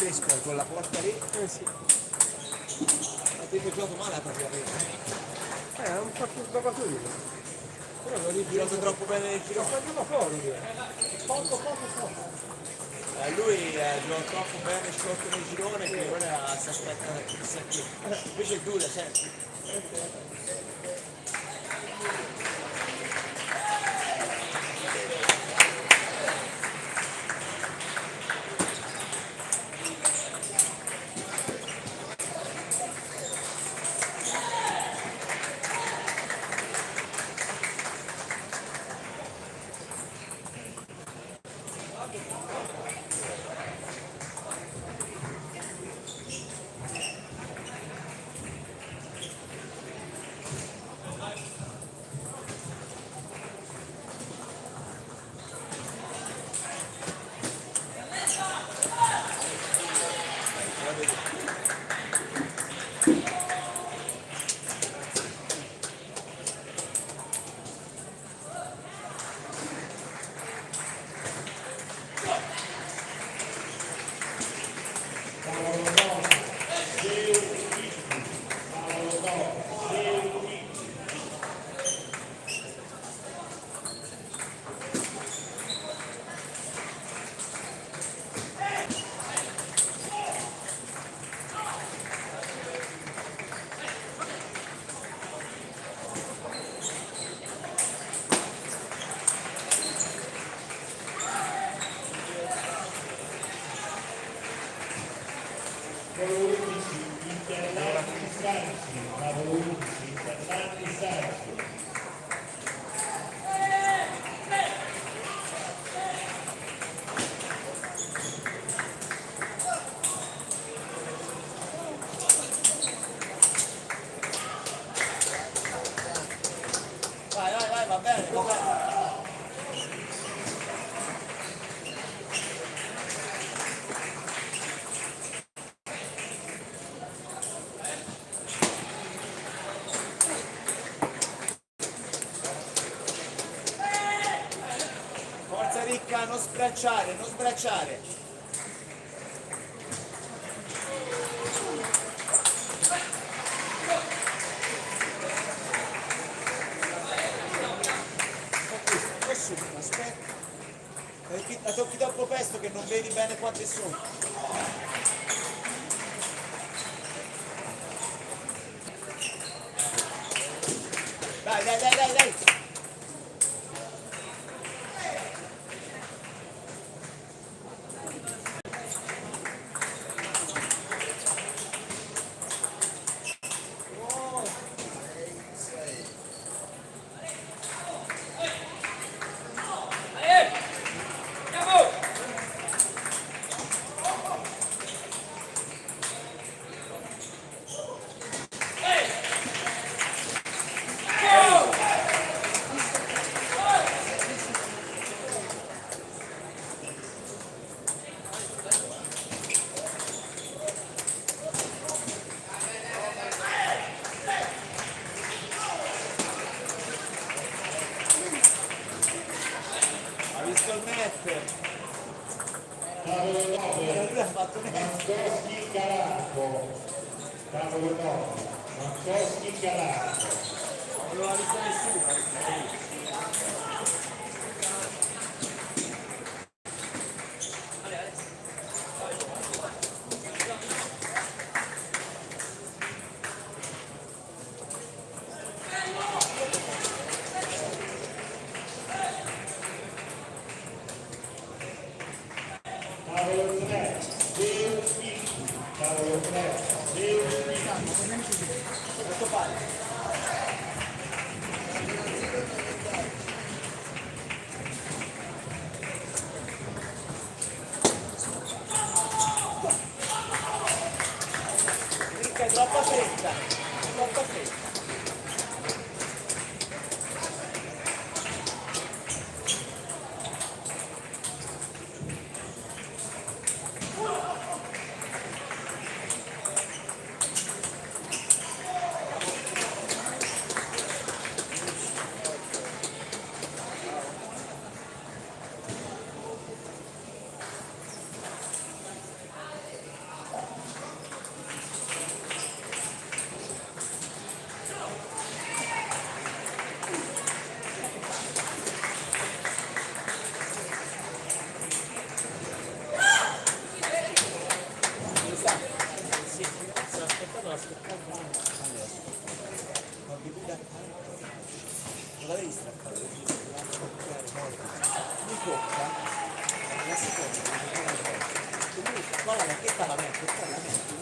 pesca con la porta lì. Sì. Ha giocato male praticamente. Non fa tutto da così. Però non Ha girato troppo bene nel giro. L'ho fatto fuori. Poco. Lui gioca troppo bene sotto nel girone che ora si aspetta chissà chi. Invece il Duda sempre. Vai, va bene. Forza Ricca, non sbracciare. Aspetta. La tocchi troppo presto che non vedi bene quante sono. Dai. Ha visto il net? Tavolo 9, Lui ha fatto net. Mancoschi Calarco. Tavolo 9, Mancoschi Calarco. Non l'ha visto nessuno. Tavolo 3, Deo Spicchi. Tavolo 3, Deo Spicchi. Questo pare. tocca, la seconda, comunque qua la racchetta la metto, qua la metto,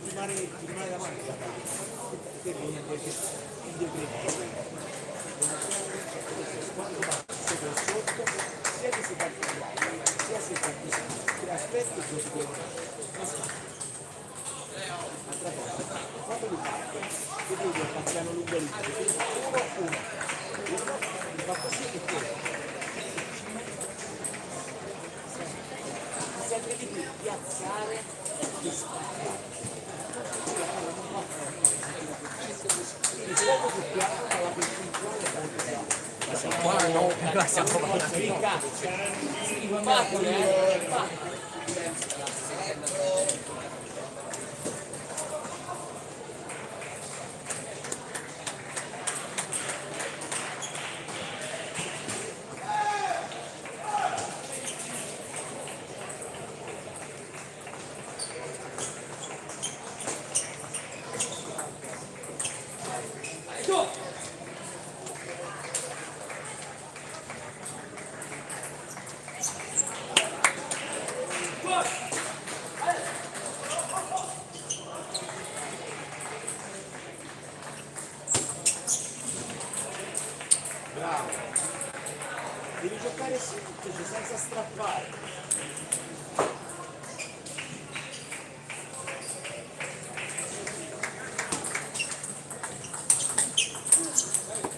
ti rimane davanti la palla, te vieni indietro. Quando va sopra sotto, sia che si parte di là, sia se parte di là, ti aspetti e così via. Altra cosa, quando li parte, vedi che passano lungo lì, uno, li fa così e poi sempre di più piazzare e spaccare. Quindi poco più piano, ma la percentuale è molto più. Qua no, qua siamo bravo. Devi giocare semplice, senza strappare.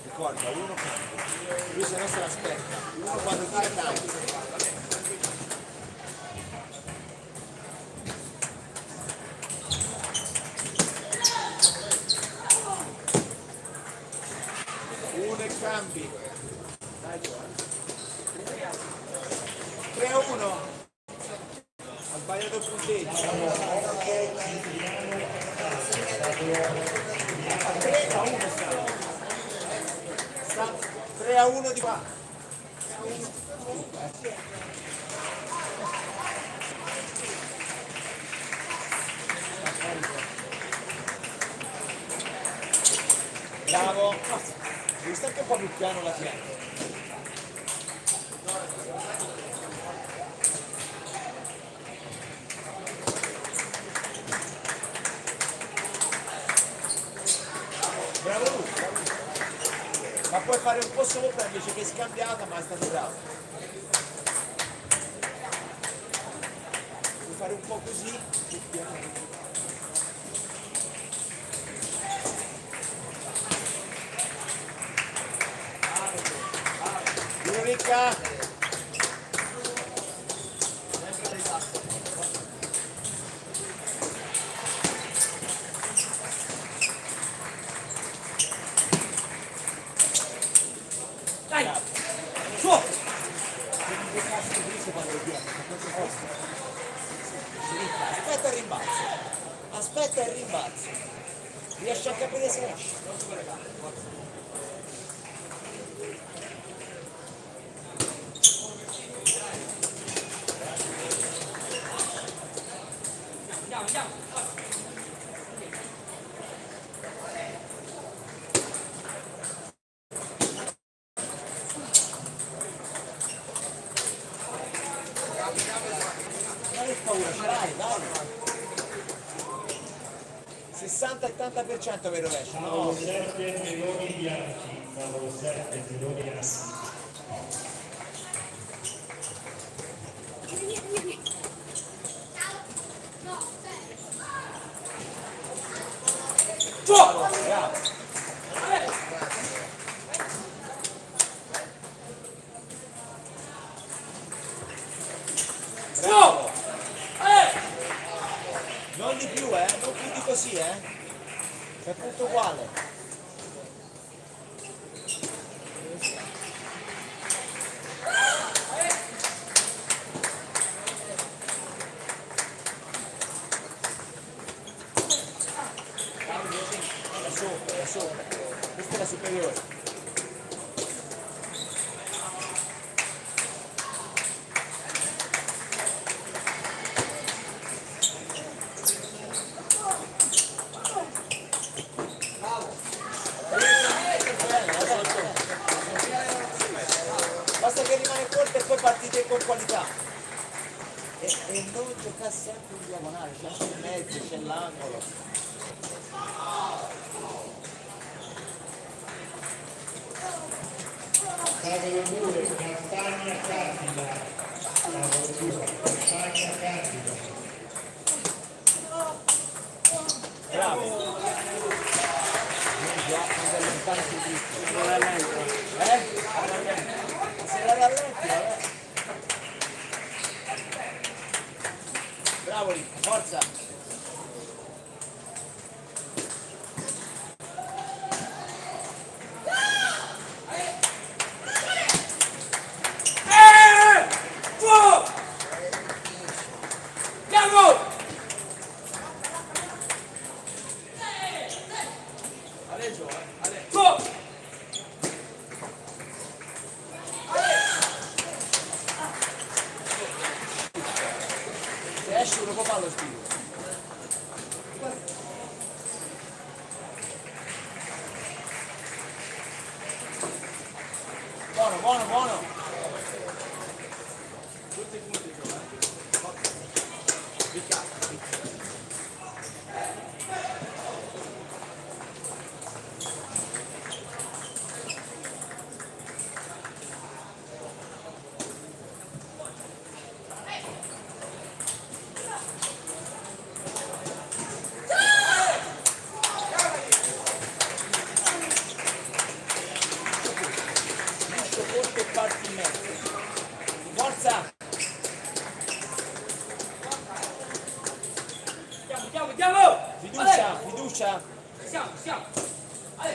Ricorda, uno lui se no se l'aspetta, uno quando tira tanto. Uno e cambi. Dai, 3-1. Ha sbagliato il punteggio. 3-1 sta 3-1 di qua. Bravo. Devi stare anche un po' più piano la fianca. Bravo lui. Ma puoi fare un po' sopra invece che scambiata, ma è stato bravo. Puoi fare un po' così, più piano. Ricca. Dai! Su! Aspetta il rimbalzo. Aspetta il rimbalzo. Riesci a capire se esce. Non è paura, ce l'hai, dai. 60-80% per rovescio, no? Tavolo 7 Meloni bianchi, tavolo 7 Meloni bianchi. Bravo, bravo. Bravo. Non di più, non più di così, è tutto uguale. Da sopra. Questa è la superiore. Bravo. corte e poi partite con qualità. E non giocare sempre in diagonale, c'è anche il mezzo, c'è l'angolo. Tavolo 2, Campagna Candida. Tavolo 2, Campagna Candida. Bravo. Non deve lontano sul dritto. Se la rallenti, vabbè. Bravo lì, forza. Se esce uno può farlo stile. Buono, buono, buono. Tutti i punti di gioco. Corto e parti in mezzo. Forza! Andiamo! Fiducia, fiducia! Siamo!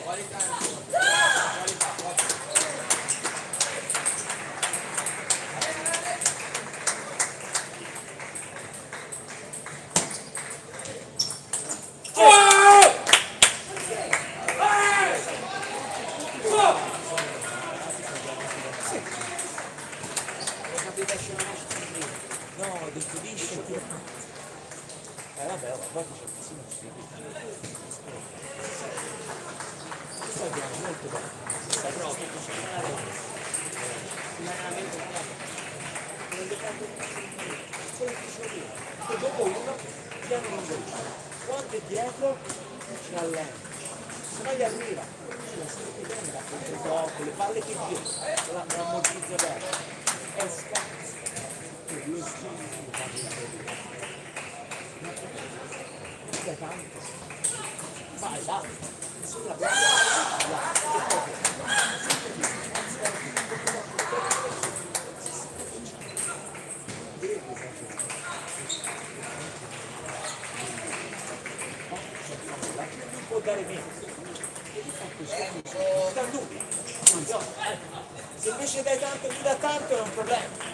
Qualità. No, definisce più. Vabbè, poi c'è il casino questo abbiamo molto bene. Sta proprio non le prendo solo il pisolino. Poi dopo uno piano non veloce. Quando è dietro ci rallenta. Se no gli arriva. La sente bene da controtocco, le palle che gira, l'ammortizza bene. È scazzo. Due schifo. Tanto. Vai, dai. Sulla può dare meno. Se invece dai tanto più da tanto è un problema.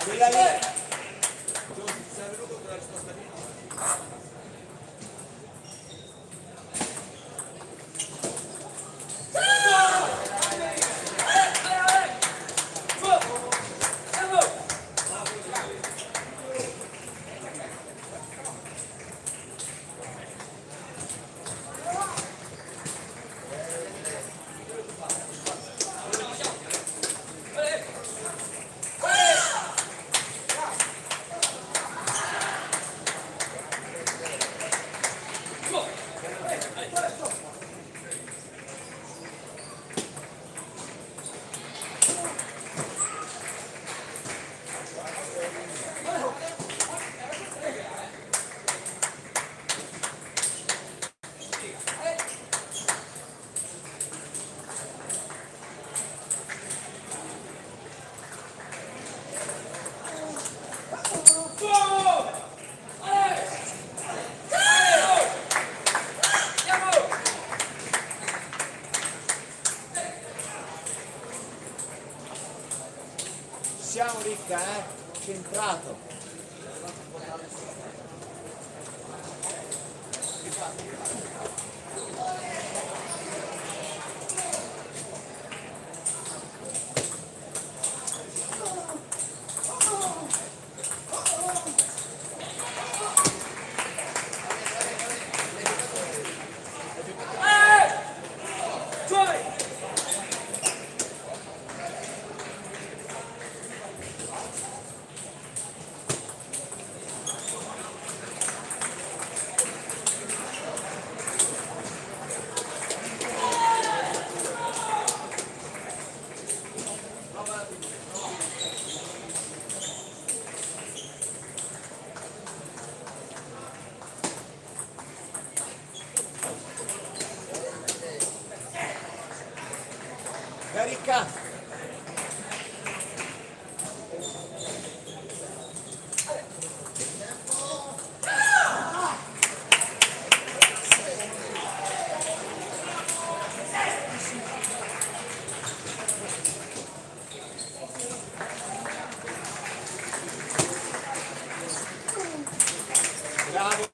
Quella lì. Sei venuto con la risposta lì? Siamo ricca, centrato. Carica! Bravo!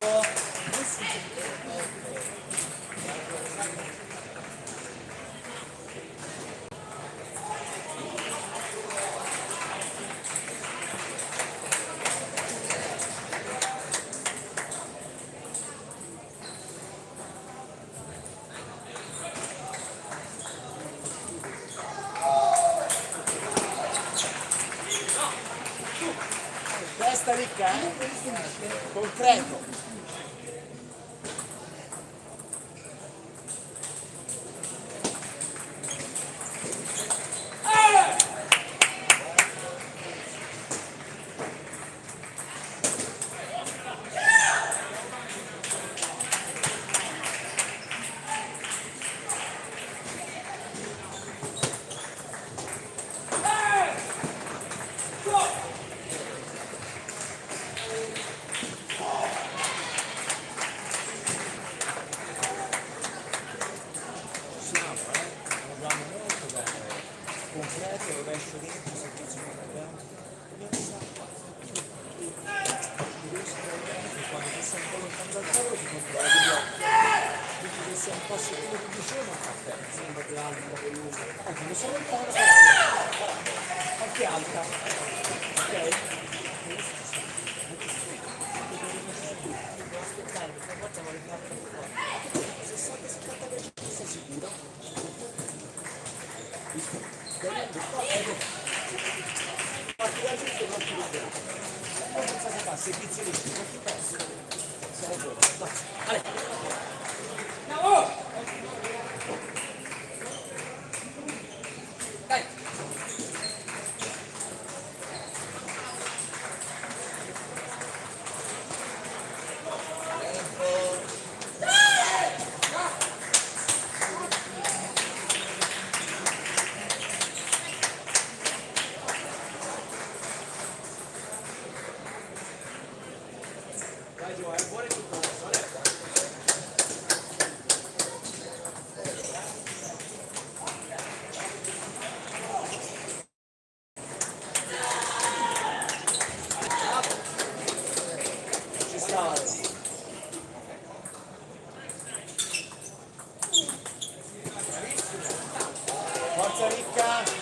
Testa ricca, concreto. Concreto, rovescio dentro, servizio abbiamo quando ti sei un po' lontano dal tavolo ti controlla gli occhi, quindi che sei un po' sicuro di vicino, ma caffè, sembra che alto, un po' lungo, quando sono lontano anche alta, ok? Aspettare, perché a volte vuole fare un po', 60-70% sei sicuro? Parti da giusto non ti libero. Non pensa che fa, servizio lì, non ti pensi. Siamo pronti. Ale. Bravo! Dai! Vai Gio, fuori tutto. Ci sta. Forza ricca.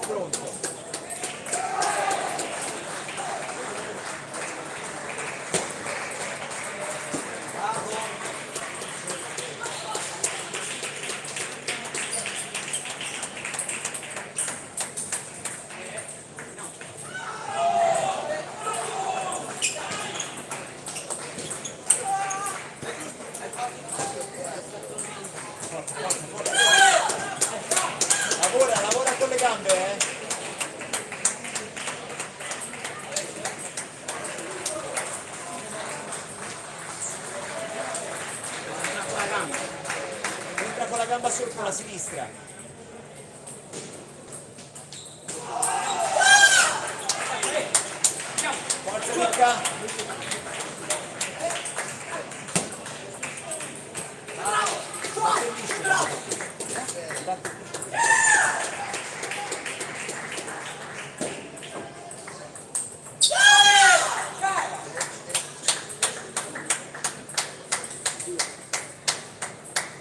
pronto. Lavora, lavora con le gambe, eh. Entra con la gamba sotto la sinistra. Forza Ricca.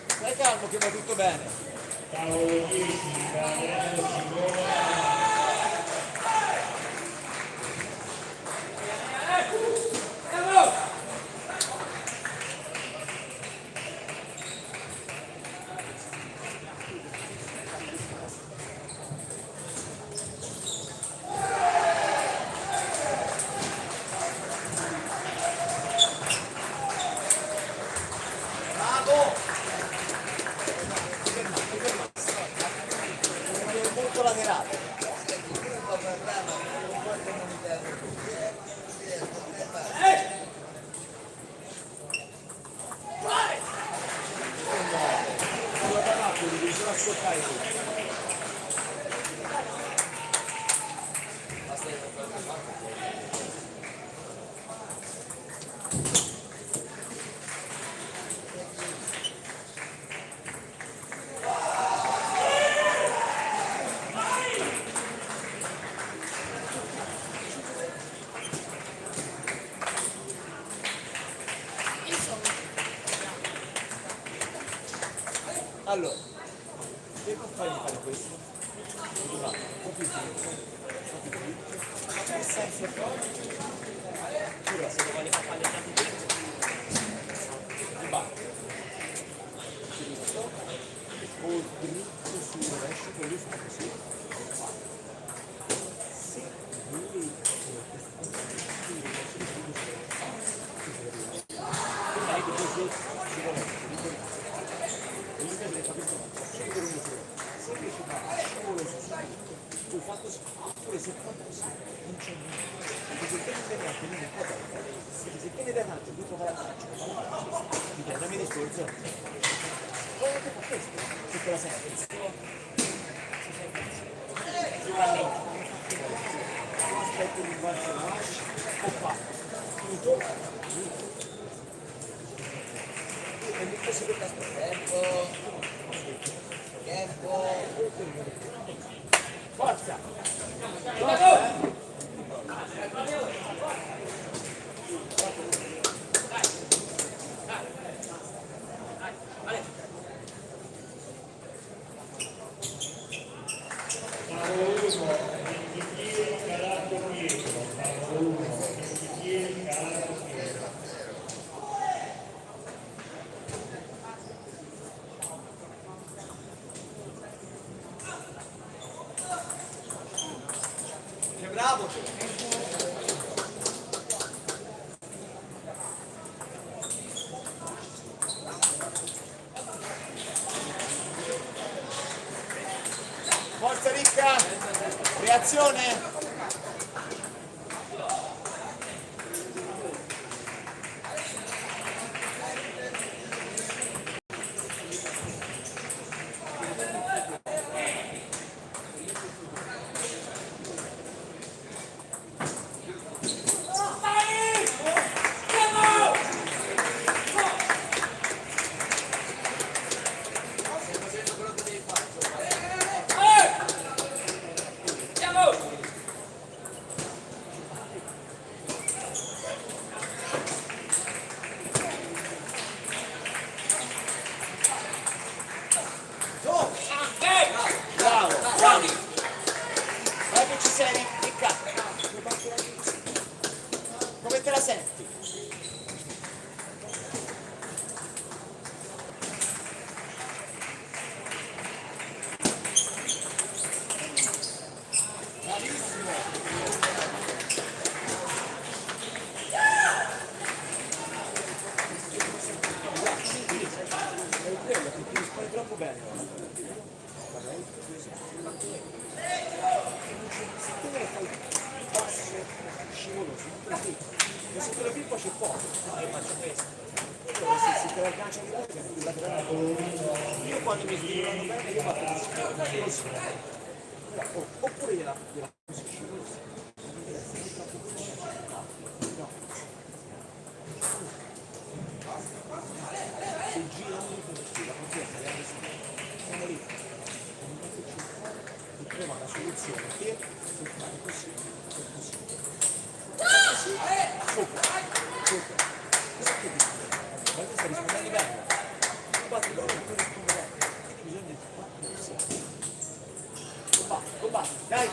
Stai calmo che va tutto bene. Tavolo 10, Gabriele Simone. Bravo! Molto laterale. Devi solo ascoltare tu. Allora, se non fai di fare questo, tu vai un po' più dritto, e senza fuori, ora se lo voglio fare ti batti, dritto, e poi dritto sul rovescio, poi lui fa così, se lui tu fatto pure se fa così non c'è niente perché se te ne dai tanto non può dare se te ne dai tanto tu troverai la faccia ti dai dammi discorso come te fa questo se te la senti aspetta di farsi la lascia o fa tutto e mi così per tempo forza Tavolo 1, Piero Calato Pietro. Tavolo 1, Piero Calato Pietro. che bravo forza Ricca reazione senti. Quello che ti risponde troppo bene. Se tu me lo fai basso, scivoloso, e se te lo pippo c'è poco. No, io faccio questo. Allora se te la aggancia di lato, il laterale. Io quando mi scrivono bene, io faccio così. Oppure gliela così scivoloso. No. Se gira siamo lì. Ti trova la soluzione per fare così e così. Così, sopra, sopra. Questo che dico? Guarda, sta rispondendo bene. Tu batti loro e tu rispondi bene. Quindi bisogna fare così. Combatti, dai,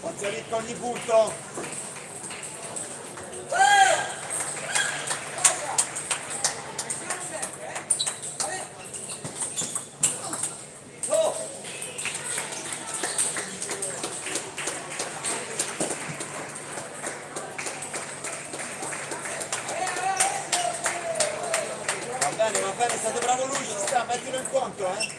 forza ricca ogni punto. Va bene, è stato bravo lui, ci sta, mettilo in conto,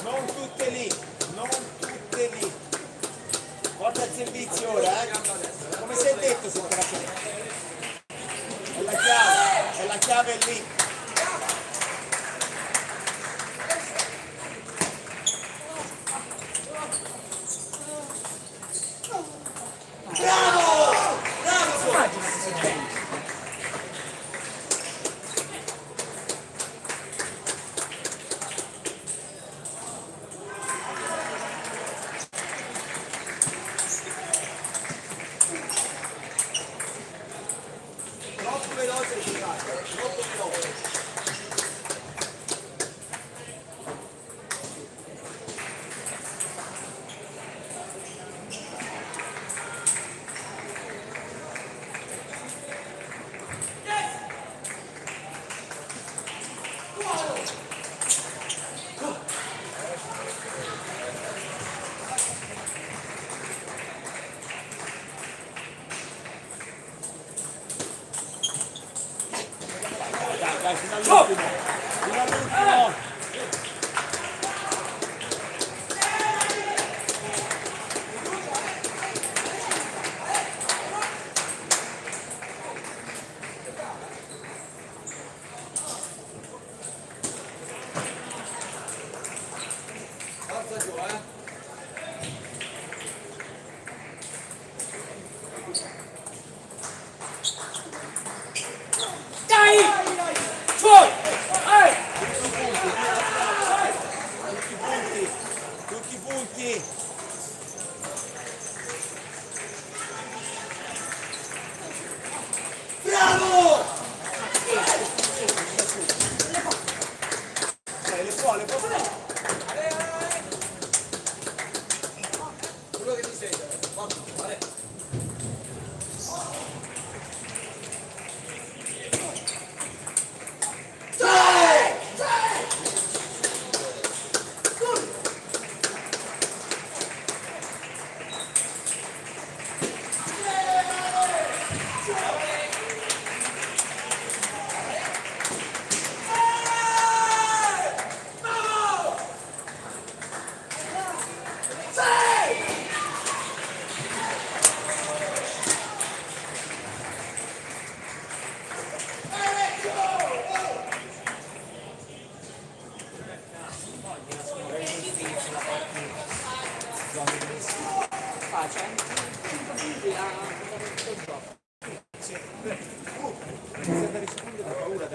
Non tutte lì, non tutte lì. Porta il servizio ora, Come si è detto se te la sei? È la chiave è lì. Bravo! Bravo! Troppo veloce, troppo veloce. Dai, fino all'ultimo. Fino all'ultimo. Forza giù, Dai! Fuori! Tutti i punti. Bravo! Le può. Quello che ti sei, vale.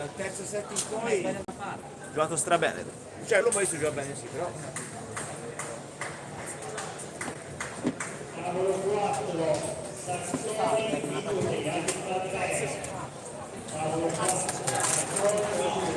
dal terzo set in poi ha giocato strabene. Cioè l'ho mai visto giocare bene sì, però Tavolo 4, Sassone, minuti, altra 3. Tavolo 4, tavolo 8,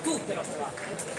Tutte l'ho trovate.